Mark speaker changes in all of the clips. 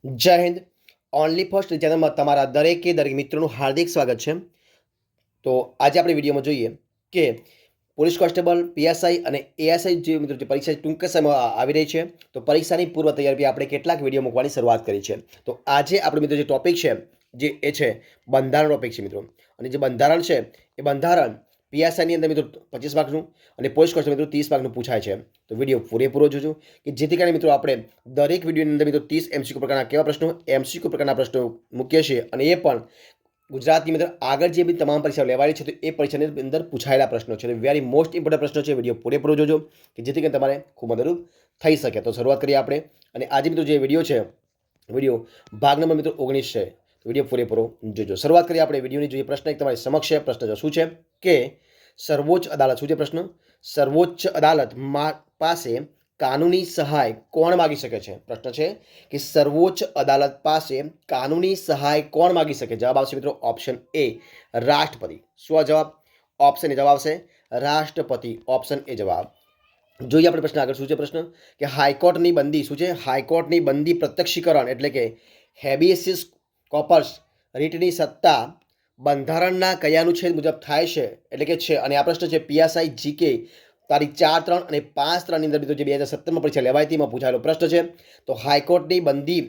Speaker 1: જય Hind. Only first ચેનલમાં તમારા દરેક મિત્રોનું હાર્દિક સ્વાગત છે. તો આજે આપણે વિડીયોમાં જોઈએ કે પોલીસ કોન્સ્ટેબલ, પીએસઆઈ અને એએસઆઈ જે મિત્રો જે પરીક્ષા ટૂંક સમયમાં આવી રહી છે, તો પરીક્ષાની પૂર્વ તૈયારી આપણે કેટલાક વિડીયો મૂકવાની શરૂઆત કરી છે. તો આજે આપણે મિત્રો જે ટોપિક છે જે એ છે બંધારણ ટોપિક છે મિત્રો. અને જે બંધારણ છે એ બંધારણ પીએસઆઈની અંદર મિત્રો 25 માર્કનું અને પોલીસ કોન્સ્ટેબલ મિત્રો 30 માર્કનું પૂછાય છે. તો વિડીયો પૂરેપૂરો જોજો કે જેથી કરીને મિત્રો આપણે દરેક વિડીયોની અંદર મિત્રો 30 એમસીક્યુ પ્રકારના કેવા પ્રશ્નો, એમસીક્યુ પ્રકારના પ્રશ્નો મૂકીએ છીએ અને એ પણ ગુજરાતની અંદર આગળ જે બી તમામ પરીક્ષાઓ લેવાયેલી છે તો એ પરીક્ષાની અંદર પૂછાયેલા પ્રશ્નો છે. વેરી મોસ્ટ ઇમ્પોર્ટન્ટ પ્રશ્નો છે. વિડીયો પૂરેપૂરો જોજો કે જેથી કરીને તમારે ખૂબ મદદરૂપ થઈ શકે. તો શરૂઆત કરીએ આપણે. અને આજે મિત્રો જે વિડીયો ભાગ નંબર મિત્રો 19 છે. વિડીયો પૂરેપૂરો જોજો. શરૂઆત કરીએ આપણે વિડીયોની. જોઈએ પ્રશ્ન એક તમારી સમક્ષ છે. પ્રશ્ન શું છે કે સર્વોચ્ચ અદાલત, શું છે પ્રશ્ન? સર્વોચ્ચ અદાલત પાસે કાનૂની સહાય કોણ માગી શકે છે? પ્રશ્ન છે કે સર્વોચ્ચ અદાલત પાસે કાનૂની સહાય કોણ માગી શકે? જવાબ આવશે મિત્રો ઓપ્શન એ, રાષ્ટ્રપતિ. શું જવાબ? ઓપ્શન એ જવાબ આવશે રાષ્ટ્રપતિ. ઓપ્શન એ જવાબ. જોઈએ આપણે પ્રશ્ન આગળ. શું છે પ્રશ્ન કે હાઈકોર્ટની બંદી, શું છે? હાઈકોર્ટની બંદી પ્રત્યક્ષીકરણ એટલે કે હેબિયસ કોર્પસ રીટની સત્તા બંધારણના કયા અનુચ્છેદ મુજબ થાય છે? એટલે કે છે. અને આ પ્રશ્ન છે પીએસઆઈ જીકે તારીખ 4, 3 અને 5/3ની અંદર મિત્રો જે 2017માં પરીક્ષા લેવાઈ હતી એમાં પૂછાયેલો પ્રશ્ન છે. તો હાઈકોર્ટની બંદી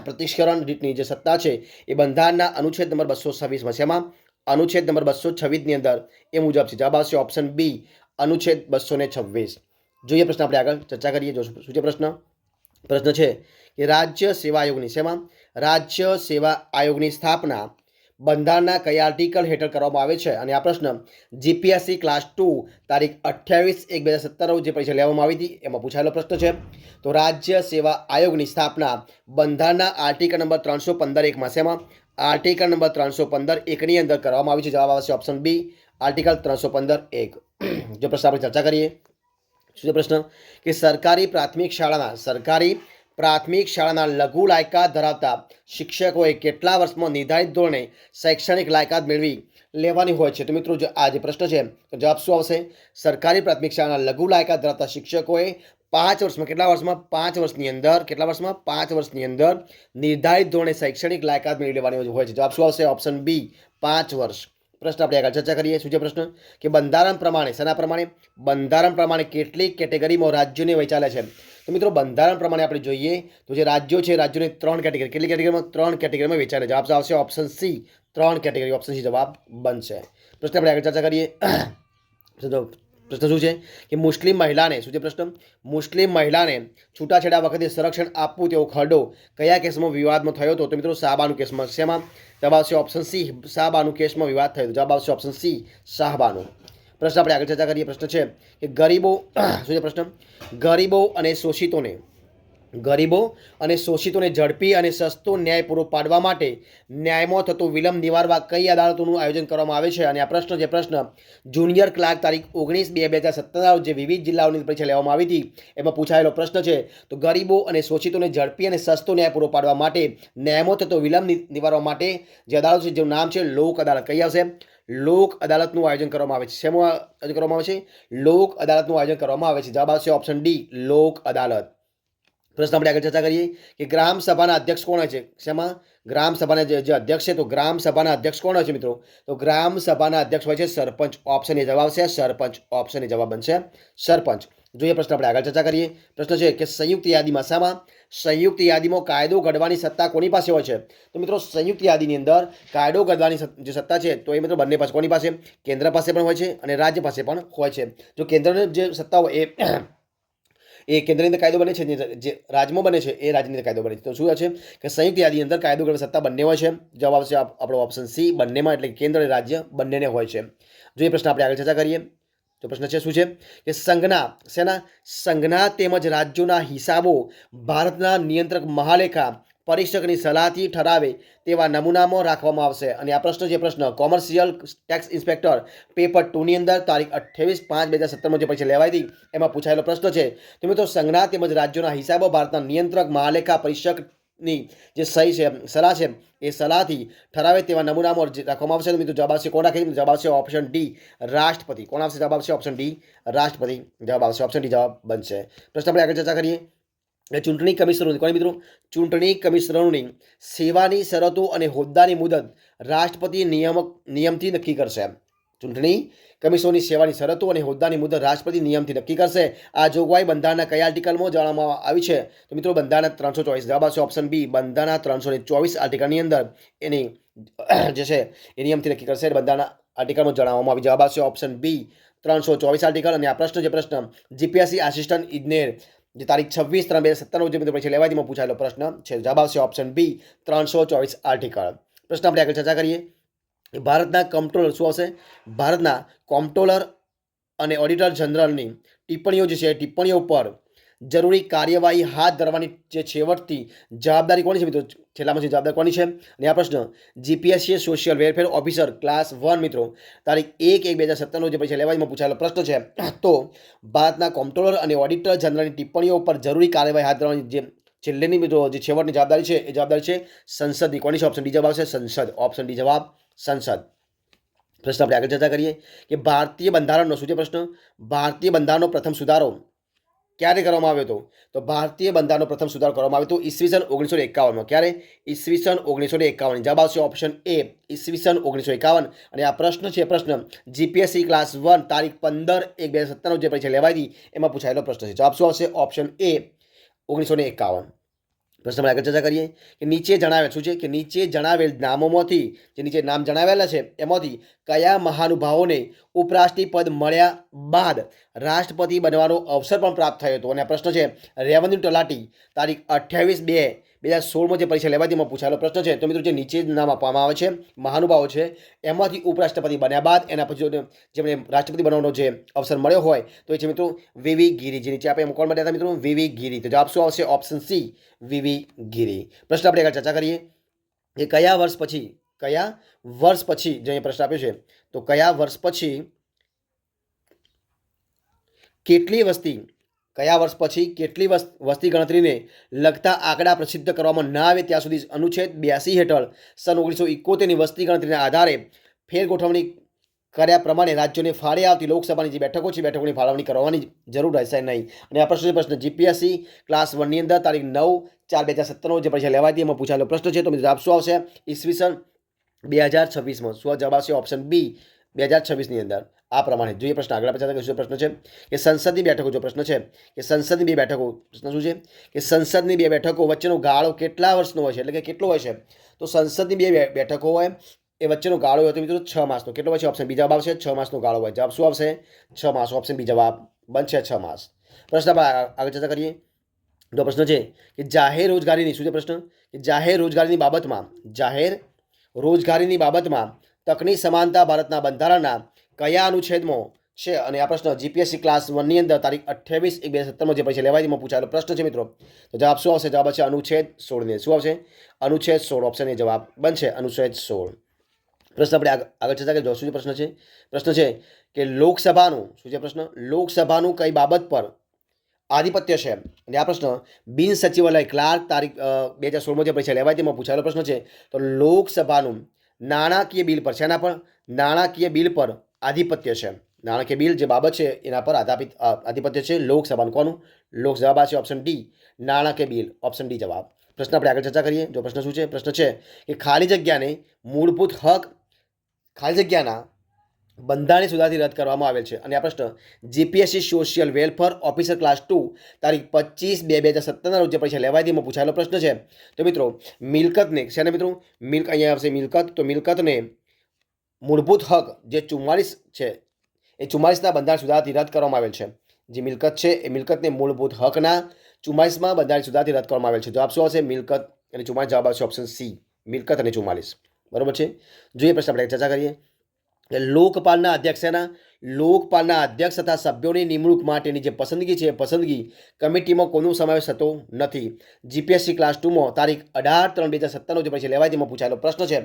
Speaker 1: પ્રતિષ્કરણ રીતની જે સત્તા છે એ બંધારણના અનુચ્છેદ નંબર 226માં છે. એમાં અનુચ્છેદ નંબર 226ની અંદર એ મુજબ છે. જવાબ આવશે ઓપ્શન બી, અનુચ્છેદ 226. જોઈએ પ્રશ્ન આપણે આગળ ચર્ચા કરીએ. જો શું છે પ્રશ્ન? પ્રશ્ન છે કે રાજ્ય સેવા આયોગની, શેમાં? રાજ્ય સેવા આયોગની સ્થાપના બંધારણના કયા આર્ટિકલ હેઠળ કરવામાં આવે છે? અને આ પ્રશ્ન જીપીએસસી ક્લાસ 2 તારીખ 28/1/2017 જે પરીક્ષા લેવામાં આવી હતી એમાં પૂછાયેલો પ્રશ્ન છે. તો રાજ્ય સેવા આયોગની સ્થાપના બંધારણના આર્ટિકલ નંબર 315(1) શેમાં? આર્ટિકલ નંબર 315(1) અંદર કરવામાં આવી છે. જવાબ આવશે ઓપ્શન બી, આર્ટિકલ 315(1). જો પ્રશ્ન આપણે ચર્ચા કરીએ. શું છે પ્રશ્ન કે સરકારી પ્રાથમિક શાળાના લઘુ લાયકાત ધરાવતા શિક્ષકોએ કેટલા વર્ષમાં નિર્ધારિત ધોરણે શૈક્ષણિક લાયકાત મેળવી લેવાની હોય છે? તો મિત્રો જો આ જે પ્રશ્ન છે તો જવાબ શું આવશે? સરકારી પ્રાથમિક શાળાના લઘુ લાયકાત ધરાવતા શિક્ષકોએ 5 વર્ષમાં, કેટલા વર્ષમાં? 5 વર્ષની અંદર, કેટલા વર્ષમાં? 5 વર્ષની અંદર નિર્ધારિત ધોરણે શૈક્ષણિક લાયકાત મેળવી લેવાની હોય છે. જવાબ શું આવશે? ઓપ્શન બી, 5 વર્ષ. પ્રશ્ન આપણે આગળ ચર્ચા કરીએ. શું છે પ્રશ્ન કે બંધારણ પ્રમાણે, શેના પ્રમાણે? બંધારણ પ્રમાણે કેટલીક કેટેગરીમાં રાજ્યોને વહેંચાલે છે? તો મિત્રો બંધારણ પ્રમાણે આપણે જોઈએ તો જે રાજ્યો છે, રાજ્યોને 3 કેટેગરી, કેટલી કેટેગરીમાં? 3 કેટેગરીમાં વહેંચાય. જવાબ આવશે option C, 3 category. Option C જવાબ બનશે. પ્રશ્ન આપણે આગળ ચર્ચા કરીએ. પ્રશ્ન શું છે કે મુસ્લિમ મહિલાને, શું છે પ્રશ્ન? મુસ્લિમ મહિલાને છૂટાછેડા વખતે સંરક્ષણ આપવું તેવો ખરડો કયા કેસમાં વિવાદમાં થયો હતો? તો મિત્રો શાહબાનુ કેસમાં. શેમાં? જવાબ આવશે ઓપ્શન સી, શાહબાનુ કેસમાં વિવાદ થયો. જવાબ આવશે ઓપ્શન સી, શાહબાનુ. પ્રશ્ન આપણે આગળ ચર્ચા કરીએ. પ્રશ્ન છે કે ગરીબો, શું છે પ્રશ્ન? ગરીબો અને શોષિતોને ઝડપી અને સસ્તો ન્યાય પૂરો પાડવા માટે ન્યાયમાં થતો વિલંબ નિવારવા કઈ અદાલતોનું આયોજન કરવામાં આવે છે? અને આ પ્રશ્ન જે પ્રશ્ન જુનિયર ક્લાર્ક તારીખ 19/2/2017 જે વિવિધ જિલ્લાઓની પરીક્ષા લેવામાં આવી હતી એમાં પૂછાયેલો પ્રશ્ન છે. તો ગરીબો અને શોષિતોને ઝડપી અને સસ્તો ન્યાય પૂરો પાડવા માટે ન્યાયમાં થતો વિલંબ નિવારવા માટે જે અદાલત છે જેનું નામ છે લોક અદાલત. કઈ આવશે? લોક અદાલતનું આયોજન કરવામાં આવે છે. શેનું આયોજન કરવામાં આવે છે? લોક અદાલતનું આયોજન કરવામાં આવે છે. જવાબ આવશે ઓપ્શન ડી, લોક અદાલત. પ્રશ્ન આપણે આગળ ચર્ચા કરીએ કે ગ્રામ સભાના અધ્યક્ષ કોણ હોય છે? શેમાં? ગ્રામ સભાના જે અધ્યક્ષ છે તો ગ્રામ સભાના અધ્યક્ષ કોણ હોય છે મિત્રો? તો ગ્રામ સભાના અધ્યક્ષ હોય છે સરપંચ. ઓપ્શન એ જવાબ છે સરપંચ. ઓપ્શન એ જવાબ બનશે સરપંચ. જોઈએ પ્રશ્ન આપણે આગળ ચર્ચા કરીએ. પ્રશ્ન છે કે સંયુક્ત યાદીમાં, શામાં? સંયુક્ત યાદીમાં કાયદો ઘડવાની સત્તા કોની પાસે હોય છે? તો મિત્રો સંયુક્ત યાદીની અંદર કાયદો ઘડવાની જે સત્તા છે તો એ મિત્રો બંને પાસે, કોની પાસે? કેન્દ્ર પાસે પણ હોય છે અને રાજ્ય પાસે પણ હોય છે. જો કેન્દ્રની જે સત્તા હોય એ કેન્દ્રની અંદર કાયદો બને છે, જે રાજ્યમાં બને છે એ રાજ્યની અંદર કાયદો બને છે. તો શું છે કે સંયુક્ત યાદીની અંદર કાયદો ઘડવાની સત્તા બંને હોય છે. જવાબ આવશે આપણો ઓપ્શન સી, બંનેમાં, એટલે કેન્દ્ર અને રાજ્ય બંનેને હોય છે. જો એ પ્રશ્ન આપણે આગળ ચર્ચા કરીએ. તો પ્રશ્ન છે શું છે કે સંઘના તેમજ રાજ્યોના હિસાબો ભારતના નિયંત્રક મહાલેખા પરીક્ષકની સલાહથી ઠરાવે તેવા નમૂનામાં રાખવામાં આવશે. અને આ પ્રશ્ન જે પ્રશ્ન કોમર્શિયલ ટેક્સ ઇન્સ્પેક્ટર પેપર 2ની અંદર તારીખ 28/5/2017 જે પરીક્ષા લેવાઈ હતી એમાં પૂછાયેલો પ્રશ્ન છે. તો મિત્રો સંઘના તેમજ રાજ્યોના હિસાબો ભારતના નિયંત્રક મહાલેખા પરીક્ષકની જે સહી છે, સલાહ છે, એ સલાહથી ઠરાવે તેવા નમૂનામાં રાખવામાં આવશે. મિત્રો જવાબ આવશે કોણ રાખે? જવાબ આવશે ઓપ્શન ડી, રાષ્ટ્રપતિ. કોણ આવશે? જવાબ આવશે ઓપ્શન ડી, રાષ્ટ્રપતિ. જવાબ આવશે ઓપ્શન ડી, જવાબ બનશે. પ્રશ્ન આપણે આગળ ચર્ચા કરીએ. ચૂંટણી કમિશનરોની કોની મિત્રો ચૂંટણી કમિશનરોની સેવાની શરતો અને હોદ્દાની મુદત રાષ્ટ્રપતિ નિયમથી નક્કી કરશે. ચૂંટણી કમિશનની સેવાની શરતો અને હોદ્દાની મુદત રાષ્ટ્રપતિ નિયમથી નક્કી કરશે. આ જોગવાઈ બંધારણના કયા આર્ટિકલમાં જણાવવામાં આવી છે? તો મિત્રો બંધારણના 324. જવાબ આવશે ઓપ્શન બી. બંધારણના 324 આર્ટિકલની અંદર એની જે છે એ નિયમથી નક્કી કરશે. બંધારણના આર્ટિકલમાં જણાવવામાં આવી. જવાબ આવશે ઓપ્શન બી 324 આર્ટિકલ. અને આ પ્રશ્ન જીપીએસસી આસિસ્ટન્ટ ઇજનેર જે તારીખ 26/3/2017 જે મિત્રો પરીક્ષા લેવાતીમાં પૂછાયેલો પ્રશ્ન છે. જવાબ આવશે ઓપ્શન બી 324 આર્ટિકલ. પ્રશ્ન આપણે આગળ ચર્ચા કરીએ. ભારતના કમ્પ્ટ્રોલર શું આવશે? ભારતના કોમ્પ્ટ્રોલર અને ઓડિટર જનરલની ટિપ્પણીઓ જે છે ટિપ્પણીઓ પર જરૂરી કાર્યવાહી હાથ ધરવાની જે છેવટથી જવાબદારી કોની છે મિત્રો? છેલ્લામાં જવાબદાર કોની છે? અને આ પ્રશ્ન GPSC social welfare officer class 1 મિત્રો તારીખ 1/1/2017 જે પરીક્ષા લેવાતીમાં પૂછાયેલો પ્રશ્ન છે. તો ભારતના કોમ્પ્ટ્રોલર અને ઓડિટર જનરલની ટિપ્પણીઓ પર જરૂરી કાર્યવાહી હાથ ધરવાની જે છેલ્લેની મિત્રો જે છેવટની જવાબદારી છે એ જવાબદારી છે સંસદની. કોની છે? ઓપ્શન ડી જવાબ આવશે સંસદ. ઓપ્શન ડી જવાબ સંસદ. પ્રશ્ન આપણે આગળ ચર્ચા કરીએ કે ભારતીય બંધારણનો શું છે પ્રશ્ન? ભારતીય બંધારણનો પ્રથમ સુધારો ક્યારે કરવામાં આવ્યો હતો? તો ભારતીય બંધારણનો પ્રથમ સુધારો કરવામાં આવ્યો હતો ઈસવીસન 1951માં. ક્યારે? ઈસવીસન 1951. જવાબ આવશે ઓપ્શન એ ઈસવીસન 1951. અને આ પ્રશ્ન છે જીપીએસસી ક્લાસ 1 તારીખ 15/1/2017 જે પરીક્ષા લેવાઈ હતી એમાં પૂછાયેલો પ્રશ્ન છે. જવાબ શું આવશે? Option A 1951. પ્રશ્ન આગળ ચર્ચા કરીએ કે નીચે જણાવેલ શું છે કે નીચે જણાવેલ નામોમાંથી જે નીચે નામ જણાવેલા છે એમાંથી કયા મહાનુભાવોને ઉપરાષ્ટ્રપતિ પદ મળ્યા બાદ રાષ્ટ્રપતિ બનવાનો અવસર પણ પ્રાપ્ત થયો હતો? અને આ પ્રશ્ન છે રેવન્યુ તલાટી તારીખ 28/2/2016 જે પરીક્ષા લેવાતીમાં પૂછાયેલો પ્રશ્ન છે. તો મિત્રો જે નીચે નામ આપવામાં આવે છે મહાનુભાવો છે એમાંથી ઉપરાષ્ટ્રપતિ બન્યા બાદ એના પછી જેમને રાષ્ટ્રપતિ બનવાનો જે અવસર મળ્યો હોય તો એ છે મિત્રો વીવી ગિરી. જે નીચે આપણે કોણ બન્યા હતા મિત્રો? વીવી ગિરી. તો જવાબ શું આવશે? ઓપ્શન સી વીવી ગિરી. પ્રશ્ન આપણે આગળ ચર્ચા કરીએ કે કયા વર્ષ પછી જે અહીંયા પ્રશ્ન આપ્યો છે તો કયા વર્ષ પછી કેટલી વસ્તી ગણતરીને લગતા આંકડા પ્રસિદ્ધ કરવામાં ના આવે ત્યાં સુધી અનુચ્છેદ 82 હેઠળ સન 1971ની વસ્તી ગણતરીના આધારે ફેરગોઠવણી કર્યા પ્રમાણે રાજ્યોને ફાળે આવતી લોકસભાની જે બેઠકો છે બેઠકોની ફાળવણી કરવાની જરૂર રહેશે નહીં. અને આ પ્રશ્ન જીપીએસસી ક્લાસ 1ની અંદર તારીખ 9/4/2017 જે પરીક્ષા લેવાઈ હતી એમાં પૂછાયેલો પ્રશ્ન છે. તો જવાબ શું આવશે? ઈસવીસન 2026માં. શું જવાબ આવશે? ઓપ્શન બી 2026ની અંદર. આ પ્રમાણે જોઈએ પ્રશ્ન આગળ પ્રશ્ન છે કે સંસદની બેઠકો જો પ્રશ્ન છે કે સંસદની બે બેઠકો પ્રશ્ન શું છે કે સંસદની બે બેઠકો વચ્ચેનો ગાળો કેટલા વર્ષનો હોય છે? એટલે કે કેટલો હોય છે? તો સંસદની બે બેઠકો હોય એ વચ્ચેનો ગાળો હોય તો મિત્રો 6 માસનો. કેટલો હોય છે? ઓપ્શન બી જવાબ આવશે 6 માસનો ગાળો હોય. જવાબ શું આવશે? 6 માસ. ઓપ્શન બી જવાબ બનશે 6 માસ. પ્રશ્ન આગળ ચર્ચા કરીએ તો પ્રશ્ન છે કે જાહેર રોજગારીની શું છે પ્રશ્ન કે જાહેર રોજગારીની બાબતમાં તકની સમાનતા ભારતના બંધારણના કયા અનુચ્છેદમાં છે? અને આ પ્રશ્ન જીપીએસસી ક્લાસ 1ની અંદર તારીખ 28/1/2017 જે પરીક્ષા લેવાતીમાં પૂછાયેલો પ્રશ્ન છે મિત્રો. તો જવાબ શું આવશે? જવાબ આવશે અનુચ્છેદ 16. શું આવશે? અનુચ્છેદ 16. ઓપ્શન એ જવાબ બનશે અનુચ્છેદ 16. પ્રશ્ન આપણે આગળ ચર્ચા કરીએ. શું પ્રશ્ન છે કે લોકસભાનું શું છે પ્રશ્ન? લોકસભાનું કઈ બાબત પર આધિપત્ય છે? અને આ પ્રશ્ન બિન સચિવાલય ક્લાર્ક તારીખ 2016 જે પરીક્ષા લેવાય તેમાં પૂછાયેલો પ્રશ્ન છે. તો લોકસભાનું નાણાકીય બિલ પર શેના પર? નાણાકીય બિલ પર આધિપત્ય છે. નાણાકીય બિલ જે બાબત છે એના પર આધિપત્ય છે લોકસભાનું. કોનું? લોક જવાબ છે ઓપ્શન ડી નાણાકીય બિલ. ઓપ્શન ડી જવાબ. પ્રશ્ન આપણે આગળ ચર્ચા કરીએ. જો પ્રશ્ન શું છે? પ્રશ્ન છે કે ખાલી જગ્યાના બંધારણીય સુધારાથી રદ કરવામાં આવેલ છે. અને આ પ્રશ્ન GPSC social welfare officer class 2 તારીખ 25/2/2017 રોજ પરીક્ષા લેવાય તેમાં પૂછાયેલો પ્રશ્ન છે. તો મિત્રો મિલકતને શેને મિત્રો અહીંયા આવશે મિલકત. તો મિલકતને મૂળભૂત હક જે 44 છે એ 44ના બંધારણ સુધારાથી રદ કરવામાં આવેલ છે. જે મિલકત છે એ મિલકતને મૂળભૂત હકના 44માં બંધારણ સુધારાથી રદ કરવામાં આવેલ છે. જવાબ શું આવશે? મિલકત અને 44. જવાબ આવશે ઓપ્શન સી મિલકત અને 44. બરોબર છે. જોઈએ પ્રશ્ન આપણે ચર્ચા કરીએ. લોકપાલના અધ્યક્ષ તથા સભ્યોની નિમણૂક માટેની જે પસંદગી છે એ પસંદગી કમિટીમાં કોનો સમાવેશ થતો નથી? જીપીએસસી ક્લાસ 2માં તારીખ 18/3/2017 જે પરીક્ષા લેવાય તેમાં પૂછાયેલો પ્રશ્ન છે.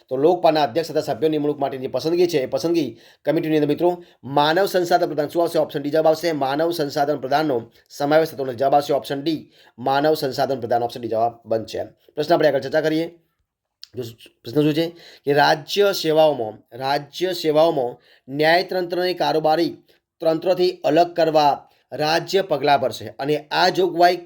Speaker 1: તો લોકપાલના અધ્યક્ષ તથા સભ્યોની નિમણૂક માટેની જે પસંદગી છે એ પસંદગી કમિટીની અંદર મિત્રો માનવ સંસાધન પ્રધાન શું આવશે? ઓપ્શન ડી જવાબ આવશે માનવ સંસાધન પ્રધાનનો સમાવેશ થતો નથી. જવાબ આવશે ઓપ્શન ડી માનવ સંસાધન પ્રધાન. ઓપ્શન ડી જવાબ બનશે. પ્રશ્ન આપણે આગળ ચર્ચા કરીએ. પ્રશ્ન શું છે કે રાજ્ય સેવાઓમાં ન્યાયતંત્રને કારોબારી તંત્રથી અલગ કરવા રાજ્ય પગલાં ભરશે. અને આ જોગવાઈ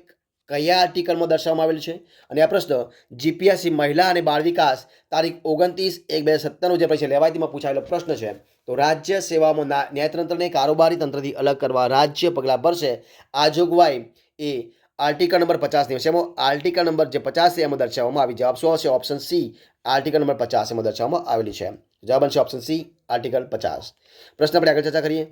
Speaker 1: કયા આર્ટિકલમાં દર્શાવવામાં આવેલ છે? અને આ પ્રશ્ન જીપીએસસી મહિલા અને બાળ વિકાસ તારીખ 29/1/2017 જે પરીક્ષા લેવાય તેમાં પૂછાયેલો પ્રશ્ન છે. તો રાજ્ય સેવામાં ન્યાયતંત્રને કારોબારી તંત્રથી અલગ કરવા રાજ્ય પગલાં ભરશે. આ જોગવાઈ એ આર્ટિકલ નંબર 50 છે. એમાં આર્ટિકલ નંબર જે 50 છે એમાં દર્શાવવામાં આવી. જવાબ શું આવશે? ઓપ્શન સી આર્ટિકલ નંબર 50 એમાં દર્શાવવામાં આવેલી છે. જવાબ બનશે ઓપ્શન સી આર્ટિકલ 50. પ્રશ્ન આપણે આગળ ચર્ચા કરીએ.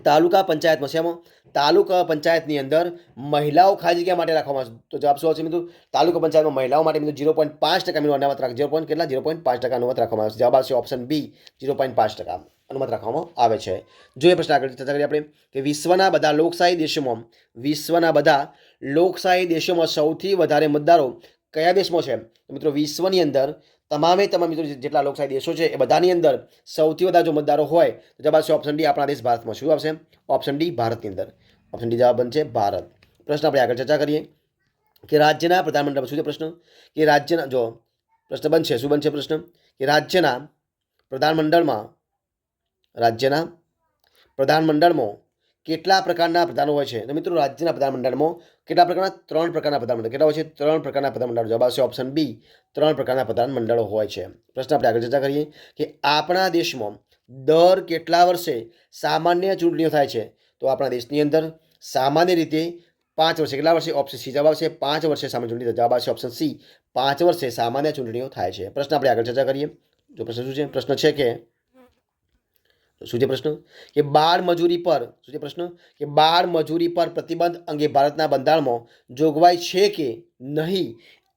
Speaker 1: તાલુકા પંચાયતમાં છે એમાં તાલુકા પંચાયતની અંદર મહિલાઓ ખાલી જગ્યા માટે રાખવામાં આવશે. તો જવાબ શું આવશે મિત્રો? તાલુકા પંચાયતમાં મહિલાઓ માટે મિત્રો 0.5% અનામત રાખ 0.5% અનુમત રાખવામાં આવશે. જવાબ આવશે ઓપ્શન બી 0.5% અનુમત રાખવામાં આવે છે. જોઈએ પ્રશ્ન આગળ ચર્ચા કરીએ આપણે કે વિશ્વના બધા લોકશાહી દેશોમાં સૌથી વધારે મતદારો કયા દેશમાં છે? તો મિત્રો વિશ્વની અંદર તમામ મિત્રો જેટલા લોકશાહી દેશો છે એ બધાની અંદર સૌથી વધારે જો મતદારો હોય તો જવાબ આવશે ઓપ્શન ડી આપણા દેશ ભારતમાં. શું આવશે? ઓપ્શન ડી ભારતની અંદર. ઓપ્શન ડી જવાબ બનશે ભારત. પ્રશ્ન આપણે આગળ ચર્ચા કરીએ કે રાજ્યના પ્રધાનમંડળમાં શું છે પ્રશ્ન? કે રાજ્યના જો પ્રશ્ન બનશે શું બનશે પ્રશ્ન? કે રાજ્યના પ્રધાનમંડળમાં કેટલા પ્રકારના પ્રધાનો હોય છે? તો મિત્રો રાજ્યના પ્રધાનમંડળમાં કેટલા પ્રકારના? 3 પ્રકારના પ્રધાનમંડળ. કેટલા હોય છે? 3 પ્રકારના પ્રધાનમંડળ. જવાબ આવશે ઓપ્શન બી 3 પ્રકારના પ્રધાનમંડળો હોય છે. પ્રશ્ન આપણે આગળ ચર્ચા કરીએ કે આપણા દેશમાં દર કેટલા વર્ષે સામાન્ય ચૂંટણીઓ થાય છે? તો આપણા દેશની અંદર સામાન્ય રીતે 5 વર્ષે. કેટલા વર્ષે? ઓપ્શન સી જવાબ આવશે 5 વર્ષે સામાન્ય ચૂંટણી. જવાબ આવશે ઓપ્શન સી 5 વર્ષે સામાન્ય ચૂંટણીઓ થાય છે. પ્રશ્ન આપણે આગળ ચર્ચા કરીએ. જો પ્રશ્ન શું છે? પ્રશ્ન છે કે શું છે પ્રશ્ન? કે બાળ મજૂરી પર શું છે પ્રશ્ન? કે બાળ મજૂરી પર પ્રતિબંધ અંગે ભારતના બંધારણમાં જોગવાઈ છે કે નહીં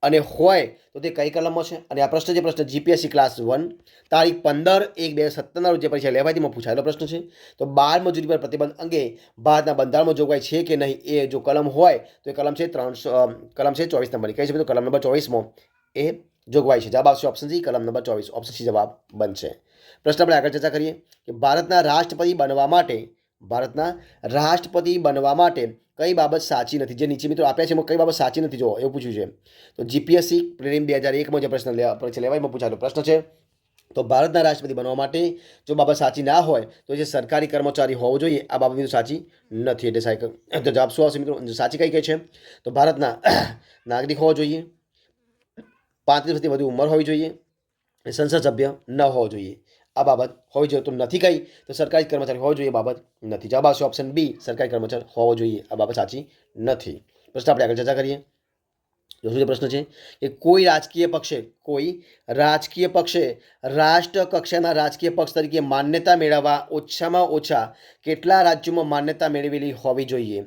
Speaker 1: અને હોય તો તે કઈ કલમમાં છે? અને આ પ્રશ્ન જે પ્રશ્ન જીપીએસસી ક્લાસ 1 તારીખ 15/1/2017 જે પરીક્ષા લેવાય તેમાં પૂછાયેલો પ્રશ્ન છે. તો બાળ મજૂરી પર પ્રતિબંધ અંગે ભારતના બંધારણમાં જોગવાઈ છે કે નહીં એ જો કલમ હોય તો એ કલમ છે 24 નંબરની. કઈ છે મિત્રો? કલમ નંબર 24માં એ જોગવાઈ છે. જવાબ આવશે ઓપ્શન સી કલમ નંબર 24. ઓપ્શન સી જવાબ બનશે. પ્રશ્ન આપણે આગળ ચર્ચા કરીએ કે ભારતના રાષ્ટ્રપતિ બનવા માટે કઈ બાબત સાચી નથી? જે નીચે મિત્રો આપ્યા છે એમાં કઈ બાબત સાચી નથી જો એવું પૂછ્યું છે. તો જીપીએસસી પ્રિલિમ 2001માં જે પ્રશ્ન પરીક્ષા લેવાયમાં પૂછાયેલો પ્રશ્ન છે. તો ભારતના રાષ્ટ્રપતિ બનવા માટે જો બાબત સાચી ના હોય તો જે સરકારી કર્મચારી હોવો જોઈએ આ બાબત મિત્રો સાચી નથી. એટલે તો જવાબ શું આવશે મિત્રો? સાચી કઈ છે? તો ભારતના નાગરિક હોવો જોઈએ, 35 વર્ષથી વધુ ઉંમર હોવી જોઈએ, સંસદ સભ્ય ન હોવો જોઈએ. આ બાબત હોવી જોઈએ. તો નથી કઈ? તો સરકારી કર્મચારી હોવો જોઈએ. બાબત નથી. જવાબ આવશે ઓપ્શન બી સરકારી કર્મચારી હોવો જોઈએ. આ બાબત સાચી નથી. પ્રશ્ન આપણે આગળ ચર્ચા કરીએ. જો શું પ્રશ્ન છે કે કોઈ રાજકીય પક્ષે રાષ્ટ્ર કક્ષાના રાજકીય પક્ષ તરીકે માન્યતા મેળવવા ઓછામાં ઓછા કેટલા રાજ્યોમાં માન્યતા મેળવેલી હોવી જોઈએ?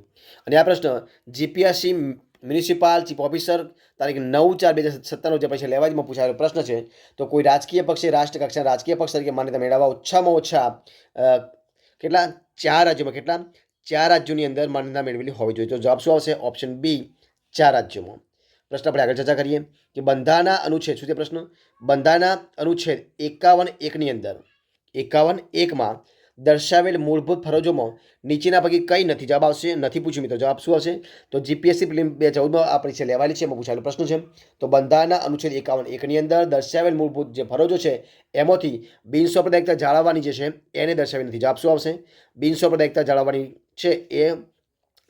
Speaker 1: અને આ પ્રશ્ન જીપીએસસી મ્યુનિસિપલ ચીફ ઓફિસર તારીખ 9/4/2017 જે પરીક્ષા લેવાયમાં પૂછાયેલો પ્રશ્ન છે. તો કોઈ રાજકીય પક્ષે રાષ્ટ્ર કક્ષાના રાજકીય પક્ષ તરીકે માન્યતા મેળવવા ઓછામાં ઓછા કેટલા? 4 રાજ્યોમાં. કેટલા? 4 રાજ્યોની અંદર માન્યતા મેળવેલી હોવી જોઈએ. તો જવાબ શું આવશે? ઓપ્શન બી 4 રાજ્યોમાં. પ્રશ્ન આપણે આગળ ચર્ચા કરીએ કે બંધારણના અનુચ્છેદ શું છે પ્રશ્ન? બંધારણના અનુચ્છેદ 51(1) ની અંદર 51(1) દર્શાવેલ મૂળભૂત ફરજોમાં નીચેના પૈકી કઈ નથી? જવાબ આવશે નથી પૂછ્યું મિત્રો. જવાબ શું આવશે? તો જીપીએસસી પ્રિલિમ 2014માં આ પરીક્ષા લેવાયેલી છે એમાં પૂછાયેલો પ્રશ્ન છે. તો બંધારણના અનુચ્છેદ 51(1) ની અંદર દર્શાવેલ મૂળભૂત જે ફરજો છે એમાંથી બિનસાંપ્રદાયિકતા જાળવવાની જે છે એને દર્શાવી નથી. જવાબ શું આવશે? બિનસાંપ્રદાયિકતા જાળવવાની છે એ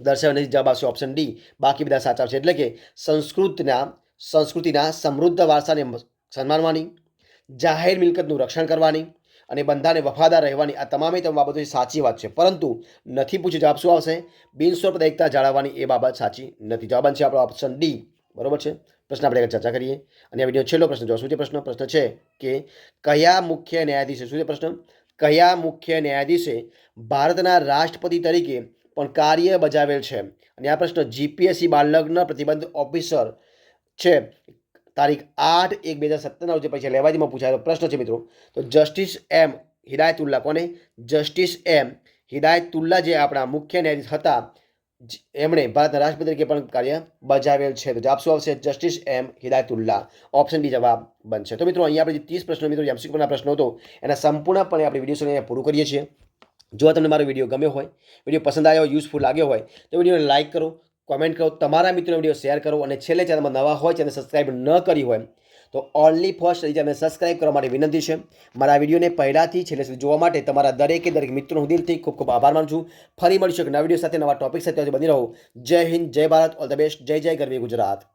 Speaker 1: દર્શાવે નથી. જવાબ આવશે ઓપ્શન ડી બાકી બધા સાચા છે. એટલે કે સંસ્કૃતિના સમૃદ્ધ વારસાને સન્માનવાની, જાહેર મિલકતનું રક્ષણ કરવાની અને બંધારણને વફાદાર રહેવાની આ તમામ બાબતો સાચી વાત છે. પરંતુ નથી પૂછ્યું. જવાબ શું આવશે? બિનસાંપ્રદાયિકતા જાળવવાની એ બાબત સાચી નથી. જવાબ છે આપણો ઓપ્શન ડી. બરોબર છે. પ્રશ્ન આપણે ચર્ચા કરીએ અને આ વિડીયો છેલ્લો પ્રશ્ન જો શું છે પ્રશ્ન છે કે કયા મુખ્ય ન્યાયાધીશે શું છે પ્રશ્ન? કયા મુખ્ય ન્યાયાધીશે ભારતના રાષ્ટ્રપતિ તરીકે પણ કાર્ય બજાવેલ છે? અને આ પ્રશ્ન જીપીએસસી બાળલગ્ન પ્રતિબંધ ઓફિસર છે તારીખ 8/1/2017 જે પરીક્ષા લેવાયમાં પૂછાયેલો પ્રશ્ન છે મિત્રો. તો જસ્ટિસ એમ હિદાયતુલ્લા. કોને? જસ્ટિસ એમ હિદાયતુલ્લા જે આપણા મુખ્ય ન્યાયાધીશ હતા એમણે ભારતના રાષ્ટ્રપતિ તરીકે પણ કાર્ય બજાવેલ છે. તો જવાબ શું આવશે? જસ્ટિસ એમ હિદાયતુલ્લા. ઓપ્શન બી જવાબ બનશે. તો મિત્રો અહીંયા આપણે જે 30 પ્રશ્નો મિત્રો એમસીક્યુના પ્રશ્નો હતો એના સંપૂર્ણપણે આપણે વિડીયો પૂરું કરીએ છીએ. જો તમને મારો વિડીયો ગમ્યો હોય, વિડીયો પસંદ આવ્યો હોય, યુઝફુલ લાગ્યો હોય તો વિડીયોને લાઇક કરો, કોમેન્ટ કરો, તમારા મિત્રોને વિડીયો શેર કરો અને છેલ્લે ચેનલમાં નવા હોય ચેનલ સબસ્ક્રાઈબ ન કરી હોય તો ઓનલી ફર્સ્ટ એ ચેનલ સબસ્ક્રાઈબ કરવા માટે વિનંતી છે. મારા વિડીયોને પહેલાંથી છેલ્લે સુધી જોવા માટે તમારા દરેક મિત્રોનું દિલથી ખૂબ ખૂબ આભાર માનું છું. ફરી મળીશું એક નવા વિડીયો સાથે, નવા ટોપિક સાથે. બની રહો. જય હિન્દ, જય ભારત, ઓલ ધ બેસ્ટ. જય જય ગરવી ગુજરાત.